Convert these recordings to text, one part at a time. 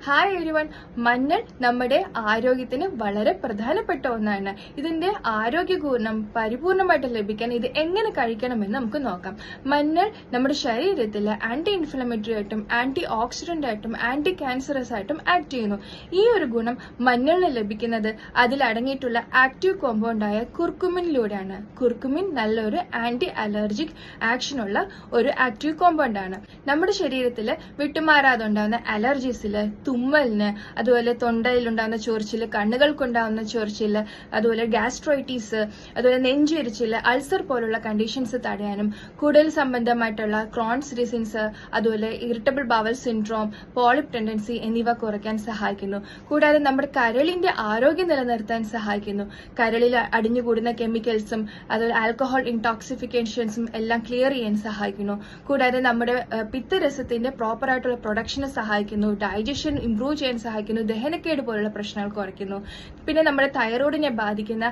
Hi everyone. മഞ്ഞൾ നമ്മുടെ ആരോഗ്യത്തിന് വളരെ പ്രധാനപ്പെട്ട ഒന്നാണ്. ഇതിന്റെ ആരോഗ്യ ഗുണം പരിപൂർണമായിട്ട് ലഭിക്കാൻ ഇത് എങ്ങനെ കഴിക്കണമെന്ന് നമുക്ക് നോക്കാം. മഞ്ഞൾ നമ്മുടെ ശരീരത്തിൽ ആന്റി ഇൻഫ്ലമേറ്ററി ആയിട്ടും ആന്റി ഓക്സിഡന്റ് ആയിട്ടും ആന്റി ക്യാൻസറസ് ആയിട്ടും ആക്ട് ചെയ്യുന്നു. ഈ ഒരു ഗുണം മഞ്ഞളിന് ലഭിക്കുന്നത് അതിൽ അടങ്ങിയിട്ടുള്ള ആക്റ്റീവ് കോമ്പൗണ്ടായ കുർക്കുമിനിലൂടെയാണ്. കുർക്കുമിൻ നല്ലൊരു ആന്റി അലർജിക് ആക്ഷനുള്ള ഒരു ആക്റ്റീവ് കോമ്പൗണ്ട് ആണ്. നമ്മുടെ ശരീരത്തിൽ വിട്ടുമാറാതെ ഉണ്ടാകുന്ന അലർജീസിൽ, തുമ്മലിന്, അതുപോലെ തൊണ്ടയിലുണ്ടാകുന്ന ചൊറിച്ചില്, കണ്ണുകൾക്കുണ്ടാകുന്ന ചൊറിച്ചില്, അതുപോലെ ഗാസ്ട്രൈറ്റീസ്, അതുപോലെ നെഞ്ചെരിച്ചില്, അൾസർ പോലുള്ള കണ്ടീഷൻസ് തടയാനും, കുടൽ സംബന്ധമായിട്ടുള്ള ക്രോൺസ് ഡിസീസ്, അതുപോലെ irritable bowel syndrome, polyp tendency എന്നിവ കുറയ്ക്കാൻ സഹായിക്കുന്നു. കൂടാതെ നമ്മുടെ കരളിന്റെ ആരോഗ്യം നിലനിർത്താൻ സഹായിക്കുന്നു. കരളിൽ അടിഞ്ഞുകൂടുന്ന കെമിക്കൽസും അതുപോലെ ആൽക്കഹോൾ ഇൻടോക്സിഫിക്കേഷൻസും എല്ലാം ക്ലിയർ ചെയ്യാൻ സഹായിക്കുന്നു. കൂടാതെ നമ്മുടെ പിത്തരസത്തിന്റെ പ്രോപ്പർ ആയിട്ടുള്ള പ്രൊഡക്ഷന് സഹായിക്കുന്നു. ഡൈജഷൻ ഇംപ്രൂവ് ചെയ്യാൻ സഹായിക്കുന്നു. ദഹനക്കേട് പോലുള്ള പ്രശ്നങ്ങൾ കുറയ്ക്കുന്നു. പിന്നെ നമ്മുടെ തൈറോയിഡിനെ ബാധിക്കുന്ന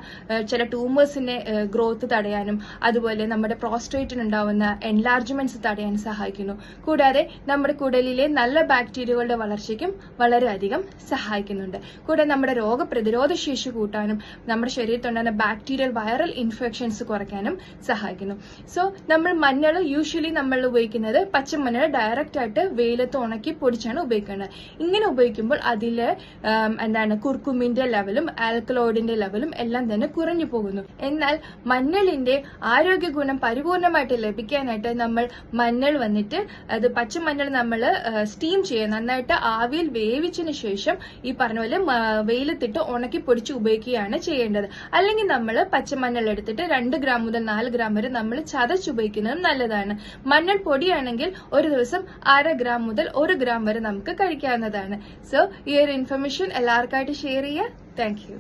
ചില ട്യൂമേഴ്സിന്റെ ഗ്രോത്ത് തടയാനും, അതുപോലെ നമ്മുടെ പ്രോസ്റ്റേറ്റിനുണ്ടാവുന്ന എൻലാർജ്മെന്റ്സ് തടയാൻ സഹായിക്കുന്നു. കൂടാതെ നമ്മുടെ കുടലിലെ നല്ല ബാക്ടീരിയകളുടെ വളർച്ചയ്ക്കും വളരെയധികം സഹായിക്കുന്നുണ്ട്. കൂടാതെ നമ്മുടെ രോഗപ്രതിരോധ ശേഷി കൂട്ടാനും നമ്മുടെ ശരീരത്തിലുണ്ടാകുന്ന ബാക്ടീരിയൽ വൈറൽ ഇൻഫെക്ഷൻസ് കുറയ്ക്കാനും സഹായിക്കുന്നു. സോ നമ്മൾ മഞ്ഞൾ യൂഷ്വലി നമ്മൾ ഉപയോഗിക്കുന്നത് പച്ചമഞ്ഞൾ ഡയറക്റ്റ് ആയിട്ട് വെയിലത്ത് ഉണക്കി പൊടിച്ചാണ് ഉപയോഗിക്കുന്നത്. ഇങ്ങനെ ഉപയോഗിക്കുമ്പോൾ അതിലെ കുർക്കുമിന്റെ ലെവലും ആൽക്കലോയിഡിന്റെ ലെവലും എല്ലാം തന്നെ കുറഞ്ഞു പോകുന്നു. എന്നാൽ മഞ്ഞളിന്റെ ആരോഗ്യ ഗുണം പരിപൂർണമായിട്ട് ലഭിക്കാനായിട്ട് നമ്മൾ മഞ്ഞൾ വന്നിട്ട് അത് പച്ചമഞ്ഞൾ നമ്മൾ സ്റ്റീം ചെയ്യുക, നന്നായിട്ട് ആവിയിൽ വേവിച്ചതിന് ശേഷം ഈ പറഞ്ഞ പോലെ വെയിലത്തിട്ട് ഉണക്കി പൊടിച്ച് ഉപയോഗിക്കുകയാണ് ചെയ്യേണ്ടത്. അല്ലെങ്കിൽ നമ്മൾ പച്ചമഞ്ഞൾ എടുത്തിട്ട് 2 ഗ്രാം മുതൽ 4 ഗ്രാം വരെ നമ്മൾ ചതച്ചുപയോഗിക്കുന്നത് നല്ലതാണ്. മഞ്ഞൾ പൊടിയാണെങ്കിൽ ഒരു ദിവസം 1/2 ഗ്രാം മുതൽ 1 ഗ്രാം വരെ നമുക്ക് കഴിക്കാവുന്നതാണ്. സോ ഈ ഒരു ഇൻഫർമേഷൻ എല്ലാവർക്കായിട്ട് ഷെയർ ചെയ്യുക. Thank you.